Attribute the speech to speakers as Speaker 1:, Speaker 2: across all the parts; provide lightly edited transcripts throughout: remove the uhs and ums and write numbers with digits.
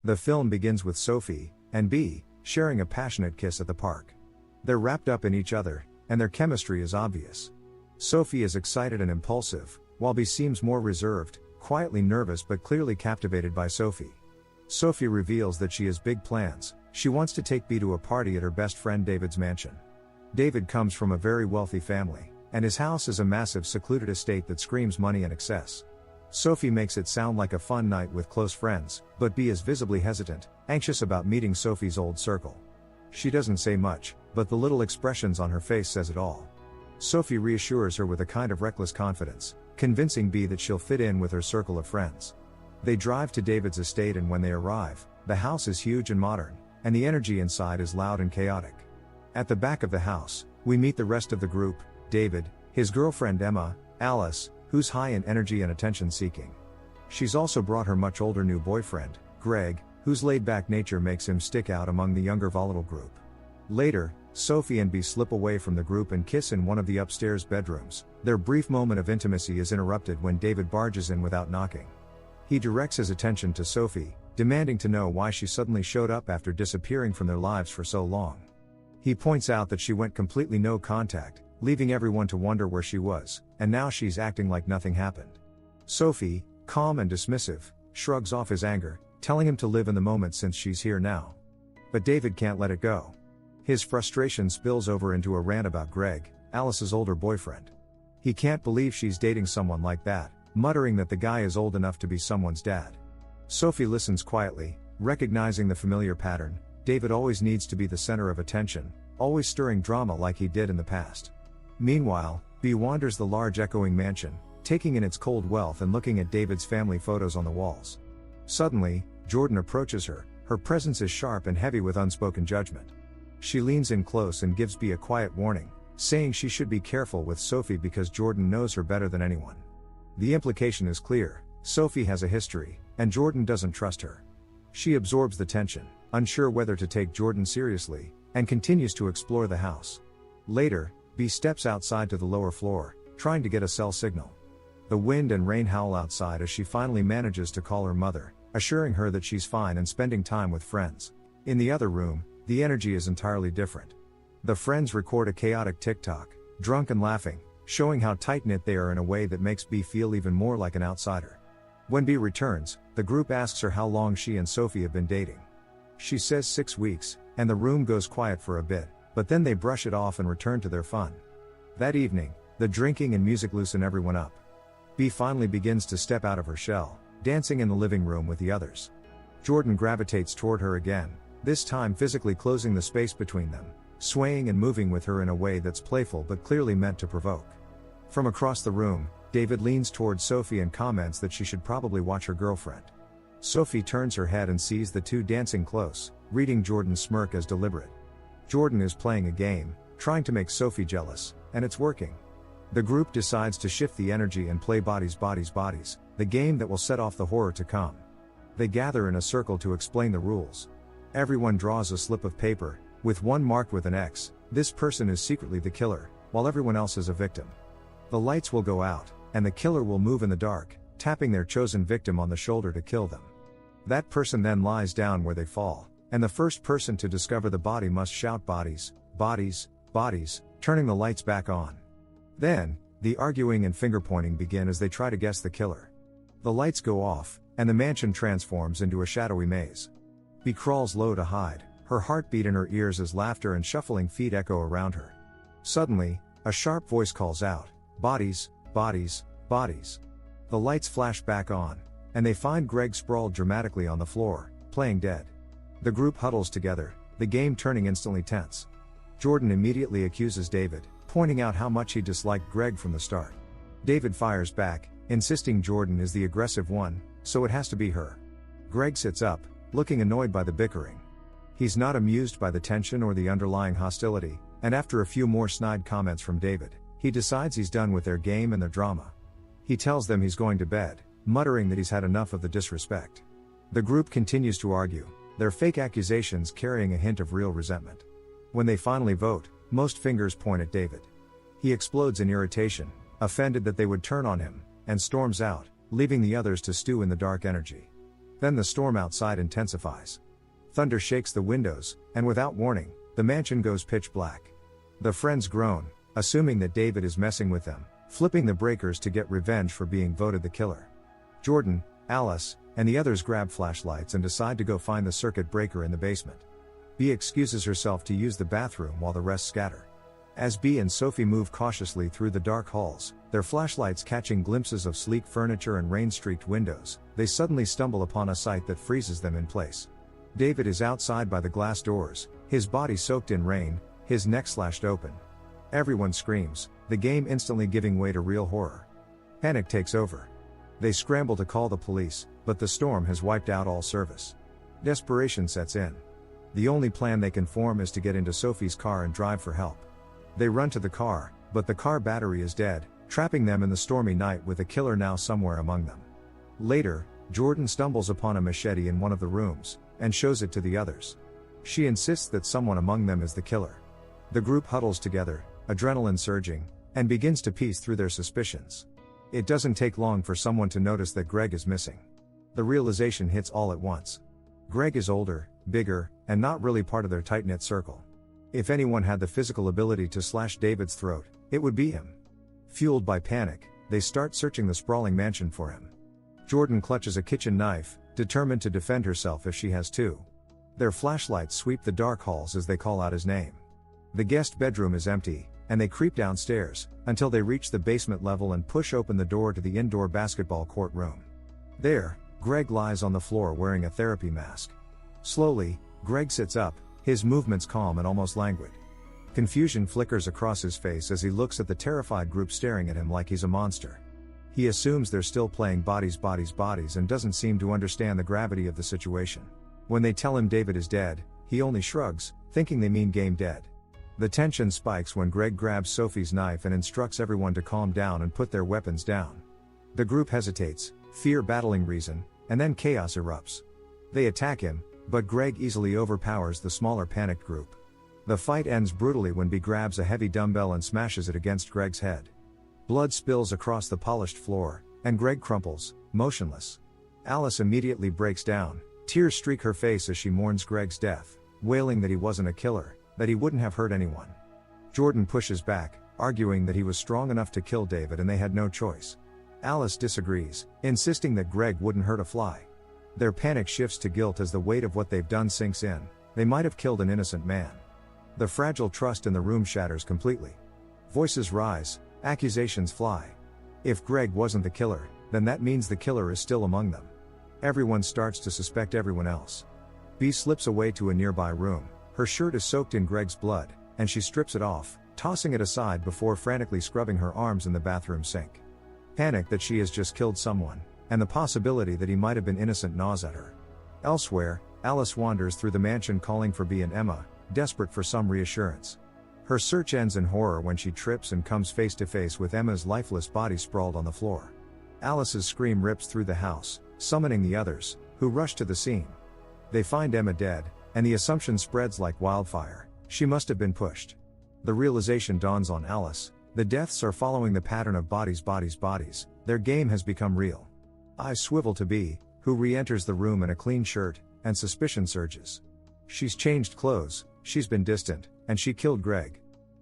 Speaker 1: The film begins with Sophie and B sharing a passionate kiss at the park. They're wrapped up in each other, and their chemistry is obvious. Sophie is excited and impulsive, while B seems more reserved, quietly nervous but clearly captivated by Sophie. Sophie reveals that she has big plans. She wants to take B to a party at her best friend David's mansion. David comes from a very wealthy family, and his house is a massive secluded estate that screams money and excess. Sophie makes it sound like a fun night with close friends, but B is visibly hesitant, anxious about meeting Sophie's old circle. She doesn't say much, but the little expressions on her face says it all. Sophie reassures her with a kind of reckless confidence, convincing B that she'll fit in with her circle of friends. They drive to David's estate, and when they arrive, the house is huge and modern, and the energy inside is loud and chaotic. At the back of the house, we meet the rest of the group: David, his girlfriend Emma, Alice, who's high in energy and attention-seeking. She's also brought her much older new boyfriend, Greg, whose laid-back nature makes him stick out among the younger volatile group. Later, Sophie and B slip away from the group and kiss in one of the upstairs bedrooms. Their brief moment of intimacy is interrupted when David barges in without knocking. He directs his attention to Sophie, demanding to know why she suddenly showed up after disappearing from their lives for so long. He points out that she went completely no contact, leaving everyone to wonder where she was, and now she's acting like nothing happened. Sophie, calm and dismissive, shrugs off his anger, telling him to live in the moment since she's here now. But David can't let it go. His frustration spills over into a rant about Greg, Alice's older boyfriend. He can't believe she's dating someone like that, muttering that the guy is old enough to be someone's dad. Sophie listens quietly, recognizing the familiar pattern. David always needs to be the center of attention, always stirring drama like he did in the past. Meanwhile, B wanders the large echoing mansion, taking in its cold wealth and looking at David's family photos on the walls. Suddenly, Jordan approaches her. Her presence is sharp and heavy with unspoken judgment. She leans in close and gives B a quiet warning, saying she should be careful with Sophie because Jordan knows her better than anyone. The implication is clear: Sophie has a history, and Jordan doesn't trust her. She absorbs the tension, unsure whether to take Jordan seriously, and continues to explore the house. Later, B steps outside to the lower floor, trying to get a cell signal. The wind and rain howl outside as she finally manages to call her mother, assuring her that she's fine and spending time with friends. In the other room, the energy is entirely different. The friends record a chaotic TikTok, drunk and laughing, showing how tight-knit they are in a way that makes B feel even more like an outsider. When B returns, the group asks her how long she and Sophie have been dating. She says 6 weeks, and the room goes quiet for a bit, but then they brush it off and return to their fun. That evening, the drinking and music loosen everyone up. B finally begins to step out of her shell, dancing in the living room with the others. Jordan gravitates toward her again, this time physically closing the space between them, swaying and moving with her in a way that's playful but clearly meant to provoke. From across the room, David leans toward Sophie and comments that she should probably watch her girlfriend. Sophie turns her head and sees the two dancing close, reading Jordan's smirk as deliberate. Jordan is playing a game, trying to make Sophie jealous, and it's working. The group decides to shift the energy and play Bodies Bodies Bodies, the game that will set off the horror to come. They gather in a circle to explain the rules. Everyone draws a slip of paper, with one marked with an X. This person is secretly the killer, while everyone else is a victim. The lights will go out, and the killer will move in the dark, tapping their chosen victim on the shoulder to kill them. That person then lies down where they fall, and the first person to discover the body must shout "Bodies, bodies, bodies," turning the lights back on. Then, the arguing and finger-pointing begin as they try to guess the killer. The lights go off, and the mansion transforms into a shadowy maze. B crawls low to hide, her heartbeat in her ears as laughter and shuffling feet echo around her. Suddenly, a sharp voice calls out, "Bodies, bodies, bodies." The lights flash back on, and they find Greg sprawled dramatically on the floor, playing dead. The group huddles together, the game turning instantly tense. Jordan immediately accuses David, pointing out how much he disliked Greg from the start. David fires back, insisting Jordan is the aggressive one, so it has to be her. Greg sits up, looking annoyed by the bickering. He's not amused by the tension or the underlying hostility, and after a few more snide comments from David, he decides he's done with their game and their drama. He tells them he's going to bed, muttering that he's had enough of the disrespect. The group continues to argue, their fake accusations carrying a hint of real resentment. When they finally vote, most fingers point at David. He explodes in irritation, offended that they would turn on him, and storms out, leaving the others to stew in the dark energy. Then the storm outside intensifies. Thunder shakes the windows, and without warning, the mansion goes pitch black. The friends groan, assuming that David is messing with them, flipping the breakers to get revenge for being voted the killer. Jordan, Alice, and the others grab flashlights and decide to go find the circuit breaker in the basement. Bee excuses herself to use the bathroom while the rest scatter. As Bee and Sophie move cautiously through the dark halls, their flashlights catching glimpses of sleek furniture and rain-streaked windows, they suddenly stumble upon a sight that freezes them in place. David is outside by the glass doors, his body soaked in rain, his neck slashed open. Everyone screams, the game instantly giving way to real horror. Panic takes over. They scramble to call the police, but the storm has wiped out all service. Desperation sets in. The only plan they can form is to get into Sophie's car and drive for help. They run to the car, but the car battery is dead, trapping them in the stormy night with the killer now somewhere among them. Later, Jordan stumbles upon a machete in one of the rooms, and shows it to the others. She insists that someone among them is the killer. The group huddles together, adrenaline surging, and begins to piece through their suspicions. It doesn't take long for someone to notice that Greg is missing. The realization hits all at once. Greg is older, bigger, and not really part of their tight-knit circle. If anyone had the physical ability to slash David's throat, it would be him. Fueled by panic, they start searching the sprawling mansion for him. Jordan clutches a kitchen knife, determined to defend herself if she has to. Their flashlights sweep the dark halls as they call out his name. The guest bedroom is empty, and they creep downstairs, until they reach the basement level and push open the door to the indoor basketball court room. There, Greg lies on the floor wearing a therapy mask. Slowly, Greg sits up, his movements calm and almost languid. Confusion flickers across his face as he looks at the terrified group staring at him like he's a monster. He assumes they're still playing bodies and doesn't seem to understand the gravity of the situation. When they tell him David is dead, he only shrugs, thinking they mean game dead. The tension spikes when Greg grabs Sophie's knife and instructs everyone to calm down and put their weapons down. The group hesitates, fear battling reason, and then chaos erupts. They attack him, but Greg easily overpowers the smaller panicked group. The fight ends brutally when Bee grabs a heavy dumbbell and smashes it against Greg's head. Blood spills across the polished floor, and Greg crumples, motionless. Alice immediately breaks down, tears streak her face as she mourns Greg's death, wailing that he wasn't a killer, that he wouldn't have hurt anyone. Jordan pushes back, arguing that he was strong enough to kill David and they had no choice. Alice disagrees, insisting that Greg wouldn't hurt a fly. Their panic shifts to guilt as the weight of what they've done sinks in. They might have killed an innocent man. The fragile trust in the room shatters completely. Voices rise, accusations fly. If Greg wasn't the killer, then that means the killer is still among them. Everyone starts to suspect everyone else. Bee slips away to a nearby room. Her shirt is soaked in Greg's blood, and she strips it off, tossing it aside before frantically scrubbing her arms in the bathroom sink. Panic that she has just killed someone, and the possibility that he might have been innocent gnaws at her. Elsewhere, Alice wanders through the mansion calling for Bee and Emma, desperate for some reassurance. Her search ends in horror when she trips and comes face to face with Emma's lifeless body sprawled on the floor. Alice's scream rips through the house, summoning the others, who rush to the scene. They find Emma dead, and the assumption spreads like wildfire: she must have been pushed. The realization dawns on Alice: the deaths are following the pattern of bodies. Their game has become real. Eyes swivel to Bee, who re-enters the room in a clean shirt, and suspicion surges. She's changed clothes, she's been distant, and she killed Greg.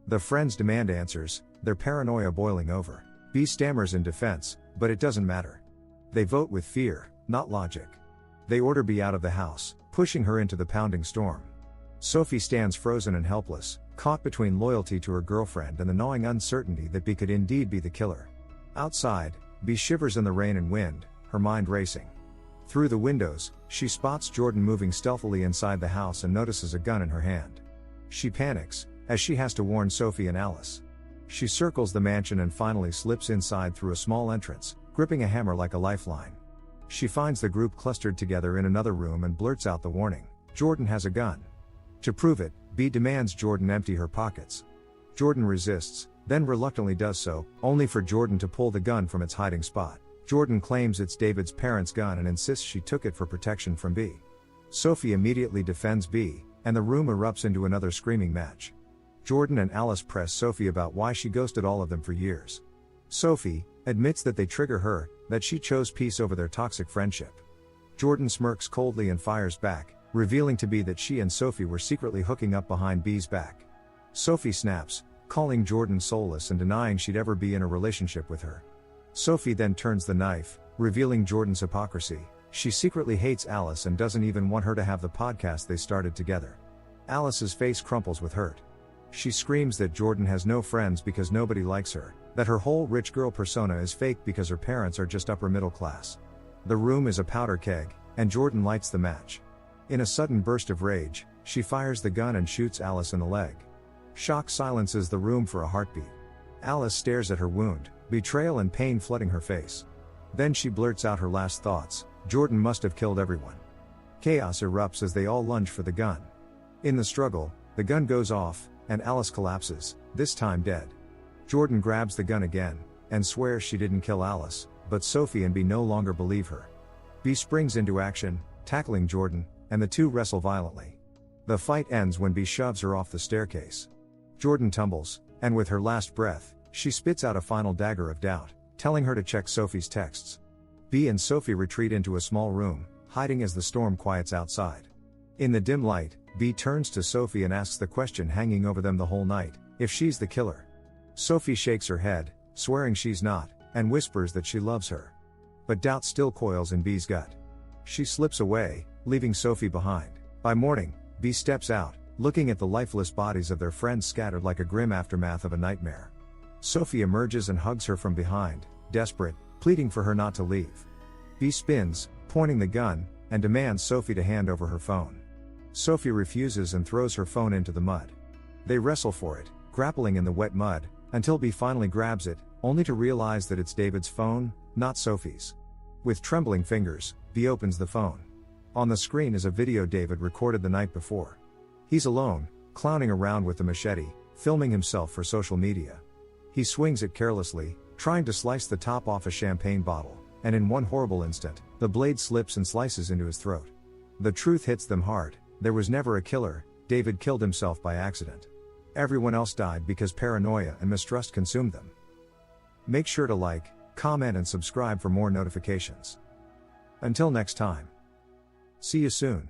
Speaker 1: The friends demand answers, their paranoia boiling over. Bee stammers in defense, but it doesn't matter. They vote with fear, not logic. They order Bee out of the house, pushing her into the pounding storm. Sophie stands frozen and helpless, caught between loyalty to her girlfriend and the gnawing uncertainty that Bee could indeed be the killer. Outside, Bee shivers in the rain and wind, her mind racing. Through the windows, she spots Jordan moving stealthily inside the house and notices a gun in her hand. She panics, as she has to warn Sophie and Alice. She circles the mansion and finally slips inside through a small entrance, gripping a hammer like a lifeline. She finds the group clustered together in another room and blurts out the warning: Jordan has a gun. To prove it, Bee demands Jordan empty her pockets. Jordan resists, then reluctantly does so, only for Jordan to pull the gun from its hiding spot. Jordan claims it's David's parents' gun and insists she took it for protection from Bee. Sophie immediately defends Bee, and the room erupts into another screaming match. Jordan and Alice press Sophie about why she ghosted all of them for years. Sophie admits that they trigger her, that she chose peace over their toxic friendship. Jordan smirks coldly and fires back, revealing to B that she and Sophie were secretly hooking up behind B's back. Sophie snaps, calling Jordan soulless and denying she'd ever be in a relationship with her. Sophie then turns the knife, revealing Jordan's hypocrisy. She secretly hates Alice and doesn't even want her to have the podcast they started together. Alice's face crumples with hurt. She screams that Jordan has no friends because nobody likes her, that her whole rich girl persona is fake because her parents are just upper middle class. The room is a powder keg, and Jordan lights the match. In a sudden burst of rage, she fires the gun and shoots Alice in the leg. Shock silences the room for a heartbeat. Alice stares at her wound, betrayal and pain flooding her face. Then she blurts out her last thoughts: Jordan must have killed everyone. Chaos erupts as they all lunge for the gun. In the struggle, the gun goes off, and Alice collapses, this time dead. Jordan grabs the gun again, and swears she didn't kill Alice, but Sophie and B no longer believe her. B springs into action, tackling Jordan, and the two wrestle violently. The fight ends when B shoves her off the staircase. Jordan tumbles, and with her last breath, she spits out a final dagger of doubt, telling her to check Sophie's texts. B and Sophie retreat into a small room, hiding as the storm quiets outside. In the dim light, B turns to Sophie and asks the question hanging over them the whole night: if she's the killer. Sophie shakes her head, swearing she's not, and whispers that she loves her. But doubt still coils in B's gut. She slips away, leaving Sophie behind. By morning, B steps out, looking at the lifeless bodies of their friends scattered like a grim aftermath of a nightmare. Sophie emerges and hugs her from behind, desperate, pleading for her not to leave. B spins, pointing the gun, and demands Sophie to hand over her phone. Sophie refuses and throws her phone into the mud. They wrestle for it, grappling in the wet mud, until B finally grabs it, only to realize that it's David's phone, not Sophie's. With trembling fingers, B opens the phone. On the screen is a video David recorded the night before. He's alone, clowning around with the machete, filming himself for social media. He swings it carelessly, trying to slice the top off a champagne bottle, and in one horrible instant, the blade slips and slices into his throat. The truth hits them hard: there was never a killer. David killed himself by accident. Everyone else died because paranoia and mistrust consumed them. Make sure to like, comment and subscribe for more notifications. Until next time. See you soon.